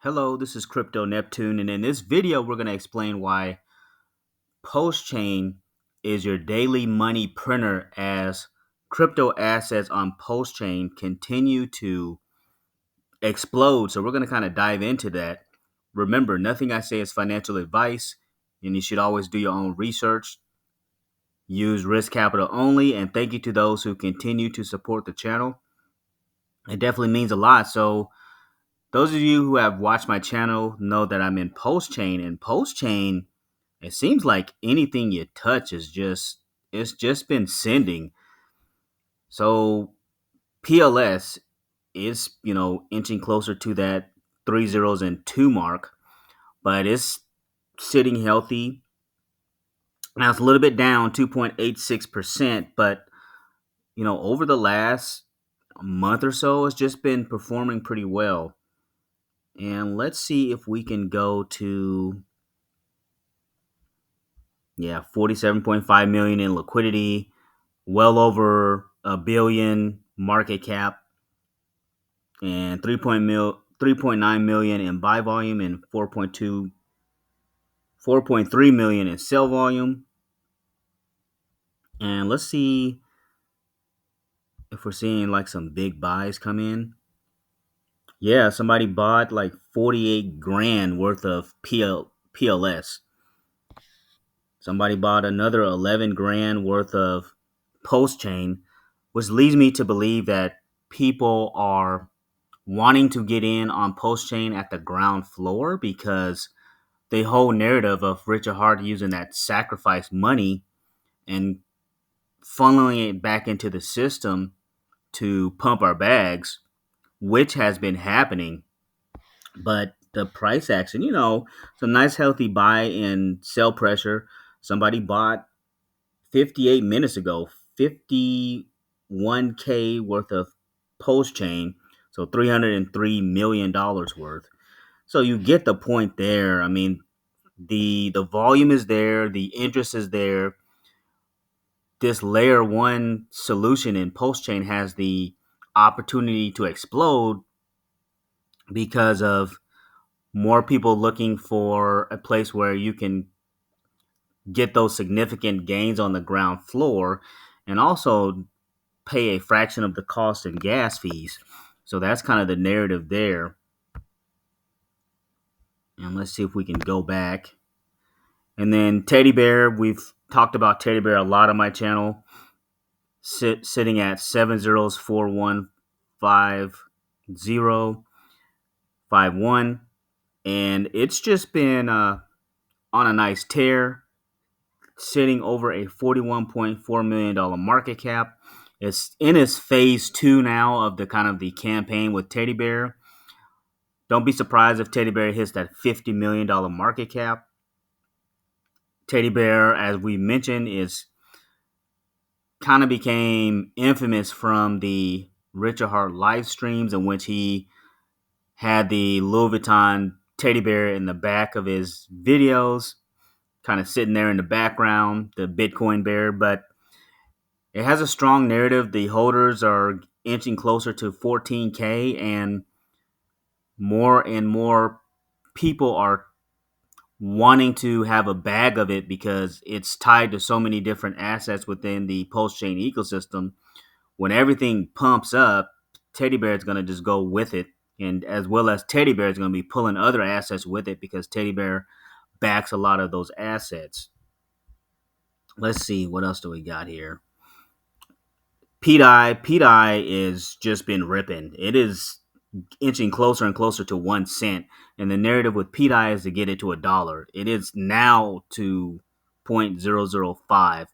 Hello, this is Crypto Neptune, and in this video, we're going to explain why PulseChain is your daily money printer as crypto assets on PulseChain continue to explode. So, we're going to kind of dive into that. Remember, nothing I say is financial advice, and you should always do your own research. Use risk capital only, and thank you to those who continue to support the channel. It definitely means a lot. So, those of you who have watched my channel know that I'm in PulseChain, and PulseChain, it seems like anything you touch is it's just been sending. So PLS is, inching closer to that three zeros and two mark, but it's sitting healthy. Now it's a little bit down 2.86%, but over the last month or so, it's just been performing pretty well. And let's see if we can go to 47.5 million in liquidity, well over a billion market cap, and 3.9 million in buy volume and 4.3 million in sell volume. And let's see if we're seeing like some big buys come in. Yeah, somebody bought like 48 grand worth of PLS. Somebody bought another 11 grand worth of PulseChain, which leads me to believe that people are wanting to get in on PulseChain at the ground floor because the whole narrative of Richard Hart using that sacrifice money and funneling it back into the system to pump our bags, which has been happening. But the price action, some nice healthy buy and sell pressure. Somebody bought 58 minutes ago, 51K worth of PulseChain, so $303 million worth. So you get the point there. I mean, the volume is there, the interest is there. This layer one solution in PulseChain has the opportunity to explode because of more people looking for a place where you can get those significant gains on the ground floor and also pay a fraction of the cost in gas fees. So that's kind of the narrative there. And let's see if we can go back. And then Teddy Bear, we've talked about Teddy Bear a lot on my channel, sitting at 70415051. And it's just been on a nice tear, sitting over a $41.4 million market cap. It's in its phase two now of the kind of the campaign with Teddy Bear. Don't be surprised if Teddy Bear hits that $50 million market cap. Teddy Bear, as we mentioned, is kind of became infamous from the Richard Hart live streams in which he had the Louis Vuitton teddy bear in the back of his videos, kind of sitting there in the background, the Bitcoin bear. But it has a strong narrative. The holders are inching closer to 14K, and more people are wanting to have a bag of it because it's tied to so many different assets within the PulseChain ecosystem. When everything pumps up, Teddy Bear is going to just go with it. And as well as Teddy Bear is going to be pulling other assets with it because Teddy Bear backs a lot of those assets. Let's see, what else do we got here? PDAI is just been ripping. It is inching closer and closer to 1 cent. And the narrative with PDAI is to get it to $1. It is now to 0.005.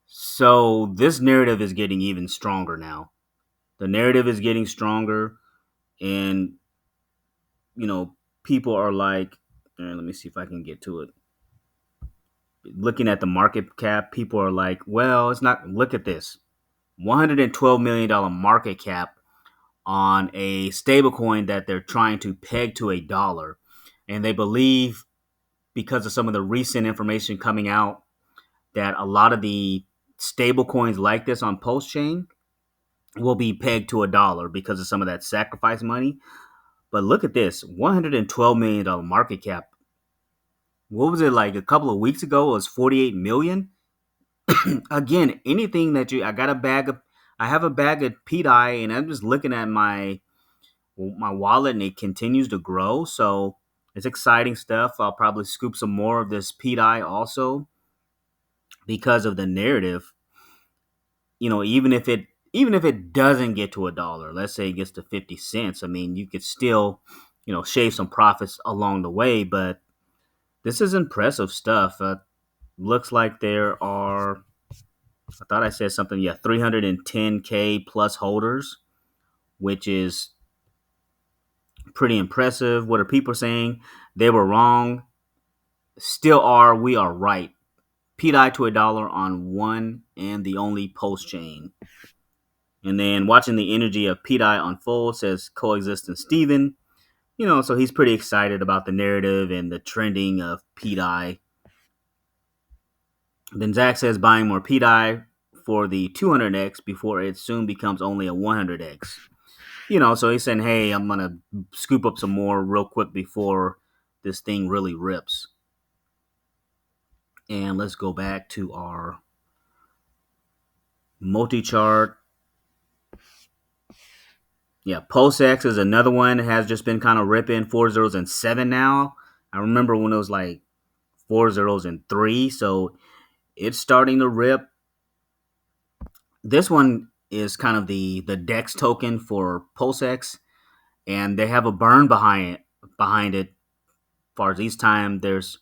So this narrative is getting even stronger now. The narrative is getting stronger, and people are like, let me see if I can get to it. Looking at the market cap, people are like, well, it's not. Look at this, $112 million market cap on a stablecoin that they're trying to peg to $1, and they believe because of some of the recent information coming out that a lot of the stablecoins like this on PulseChain will be pegged to $1 because of some of that sacrifice money. But look at this, $112 million market cap. What was it like a couple of weeks ago? It was 48 million. Again, anything that I have a bag of PDAI, and I'm just looking at my wallet, and it continues to grow. So it's exciting stuff. I'll probably scoop some more of this PDAI also because of the narrative. Even if it doesn't get to $1, let's say it gets to 50 cents. I mean, you could still, shave some profits along the way. But this is impressive stuff. Looks like there are. I thought I said something. Yeah, 310K plus holders, which is pretty impressive. What are people saying? They were wrong. Still are. We are right. PDAI to $1 on one and the only post chain. And then watching the energy of PDAI unfold, says Coexistent Steven. So he's pretty excited about the narrative and the trending of PDAI. Then Zach says buying more PDAI for the 200x before it soon becomes only a 100x. So he's saying, hey, I'm going to scoop up some more real quick before this thing really rips. And let's go back to our multi-chart. Yeah, Pulsex is another one that has just been kind of ripping 4 zeros and 7 now. I remember when it was like 4 zeros and 3, so it's starting to rip. This one is kind of the DEX token for Pulsex, and they have a burn behind it. As far as each time there's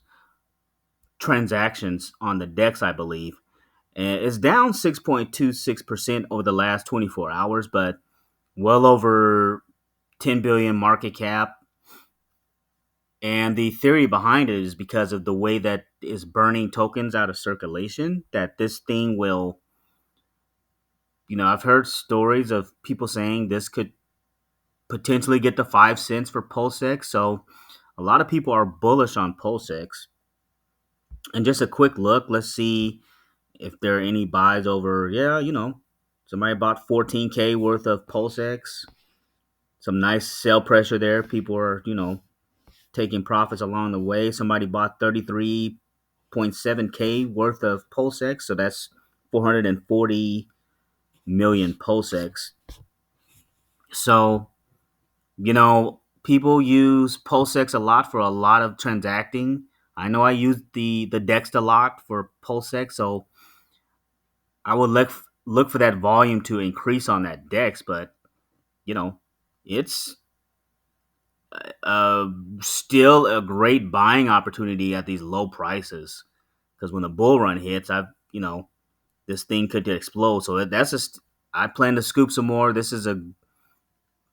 transactions on the DEX, I believe, and it's down 6.26% over the last 24 hours, but well over 10 billion market cap. And the theory behind it is because of the way that is burning tokens out of circulation, that this thing will, I've heard stories of people saying this could potentially get to 5 cents for Pulsex. So a lot of people are bullish on Pulsex. And just a quick look, let's see if there are any buys over, somebody bought 14K worth of Pulsex. Some nice sell pressure there. People are, taking profits along the way. Somebody bought 33.7K worth of Pulsex, so that's 440 million Pulsex. So, people use Pulsex a lot for a lot of transacting. I know I use the DEX a lot for Pulsex, so I would look for that volume to increase on that DEX, but it's still a great buying opportunity at these low prices, because when the bull run hits, this thing could explode. So that's just, I plan to scoop some more. This is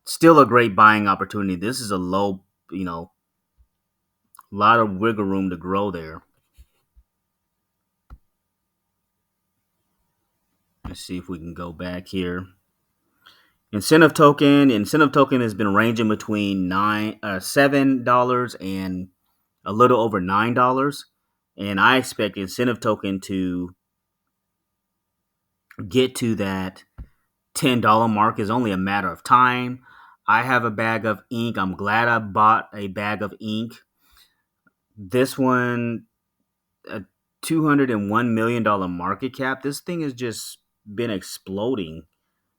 still a great buying opportunity. This is a low, lot of wiggle room to grow there. Let's see if we can go back here. Incentive token has been ranging between $7 and a little over $9, and I expect incentive token to get to that $10 mark is only a matter of time. I have a bag of ink. I'm glad I bought a bag of ink. This one, a $201 million market cap. This thing has just been exploding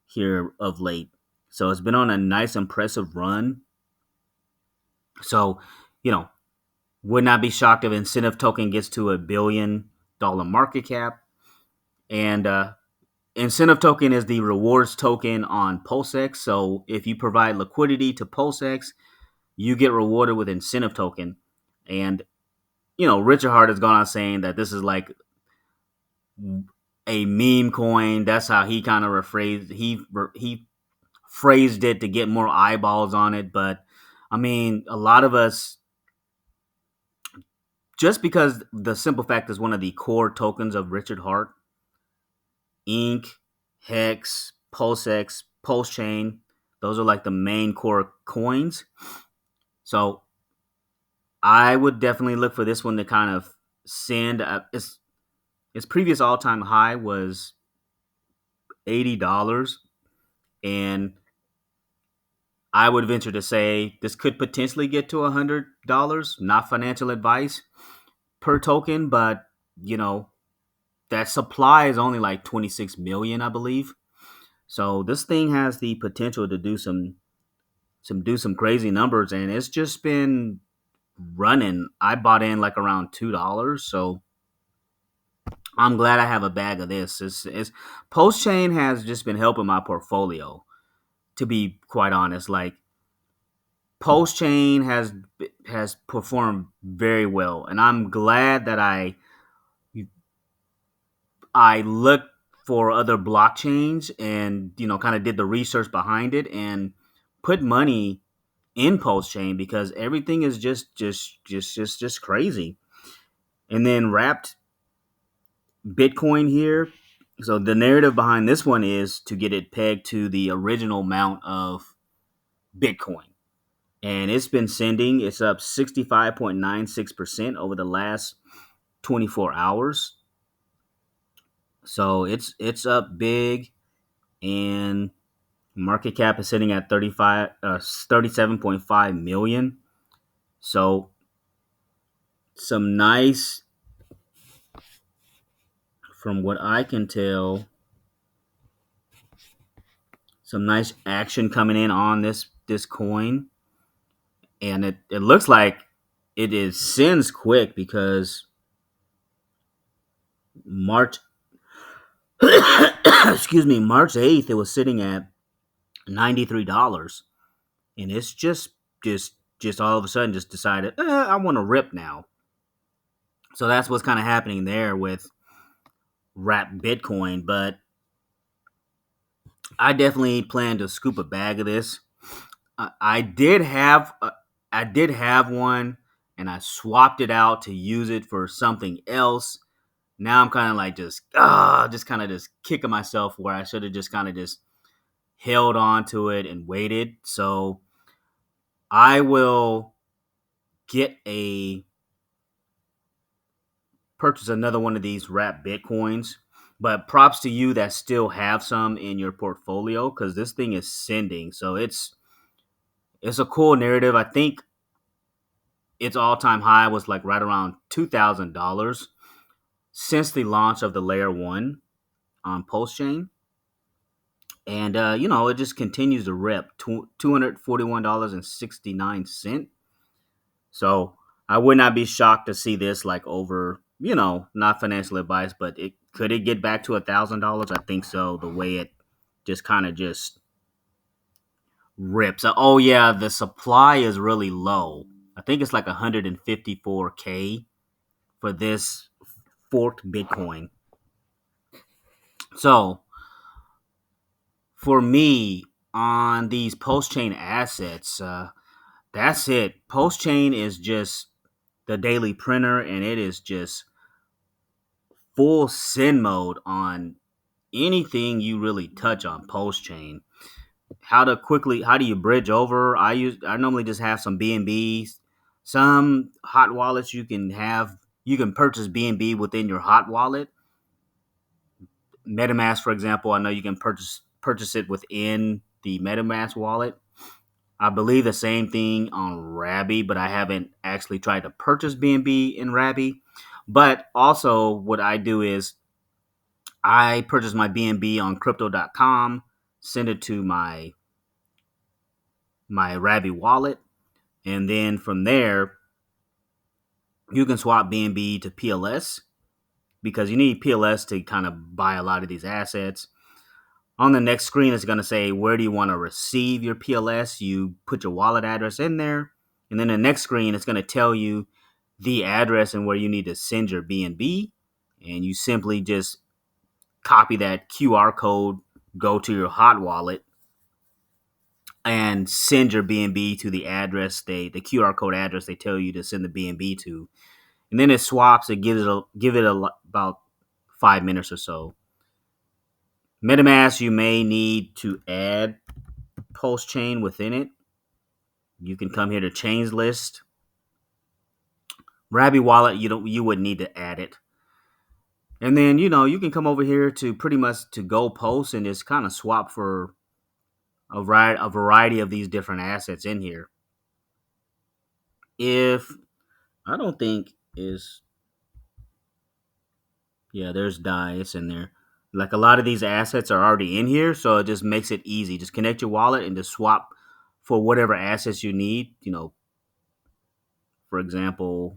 here of late. So it's been on a nice, impressive run. So, would not be shocked if incentive token gets to $1 billion market cap. And incentive token is the rewards token on Pulsex. So if you provide liquidity to Pulsex, you get rewarded with incentive token. And, Richard Hart has gone on saying that this is like a meme coin. That's how he kind of he phrased it to get more eyeballs on it. But I mean, a lot of us, just because the simple fact is one of the core tokens of Richard Hart, Ink, Hex, Pulsex, PulseChain, those are like the main core coins. So I would definitely look for this one to kind of send. Its previous all-time high was $80, and I would venture to say this could potentially get to $100. Not financial advice per token, but you know that supply is only like 26 million, I believe. So this thing has the potential to do some crazy numbers, and it's just been running. I bought in like around $2, so I'm glad I have a bag of this. It's Post Chain has just been helping my portfolio. To be quite honest, like Post Chain has performed very well, and I'm glad that I looked for other blockchains and kind of did the research behind it and put money in Post Chain because everything is just crazy. And then wrapped Bitcoin here. So the narrative behind this one is to get it pegged to the original amount of Bitcoin. And it's been sending. It's up 65.96% over the last 24 hours. So it's up big, and market cap is sitting at 37.5 million. So some nice, from what I can tell, some nice action coming in on this coin, and it looks like it is sends quick because March excuse me, March 8th it was sitting at $93, and it's just all of a sudden just decided I want to rip now. So that's what's kind of happening there with wrap Bitcoin, but I definitely plan to scoop a bag of this. I did have one, and I swapped it out to use it for something else. Now I'm kind of like just kind of just kicking myself where I should have just kind of just held on to it and waited. So I will get a purchase another one of these wrap Bitcoins. But props to you that still have some in your portfolio because this thing is sending. So it's a cool narrative. I think its all time high was like right around $2,000 since the launch of the layer one on Pulse Chain. And it just continues to rip $241.69. So I would not be shocked to see this like over, not financial advice, but it get back to $1,000? I think so. The way it just kind of just rips. Oh yeah, the supply is really low. I think it's like 154K for this forked Bitcoin. So for me on these post chain assets, that's it. Post chain is just the daily printer, and it is just full send mode on anything you really touch on post chain. How do you bridge over? I normally just have some BNBs, some hot wallets you can purchase BNB within your hot wallet. Metamask, for example, I know you can purchase it within the Metamask wallet. I believe the same thing on Rabby, but I haven't actually tried to purchase BNB in Rabby. But also, what I do is I purchase my BNB on crypto.com, send it to my Rabby wallet, and then from there, you can swap BNB to PLS because you need PLS to kind of buy a lot of these assets. On the next screen, it's going to say, where do you want to receive your PLS? You put your wallet address in there. And then the next screen, it's going to tell you the address and where you need to send your BNB. And you simply just copy that QR code, go to your hot wallet, and send your BNB to the the QR code address they tell you to send the BNB to. And then it swaps. It give it about 5 minutes or so. MetaMask, you may need to add Pulse Chain within it. You can come here to Chains List. Rabby Wallet, you wouldn't need to add it. And then you can come over here to pretty much to Go Post and just kind of swap for a variety of these different assets in here. If I don't think is Yeah, there's DAI. It's in there. Like a lot of these assets are already in here, so it just makes it easy. Just connect your wallet and just swap for whatever assets you need. For example,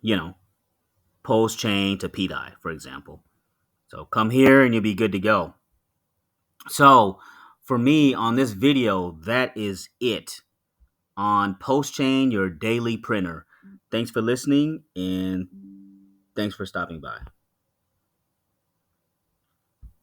you know, PulseChain to PDAI, for example. So come here and you'll be good to go. So for me on this video, that is it on PulseChain, your daily printer. Thanks for listening and thanks for stopping by.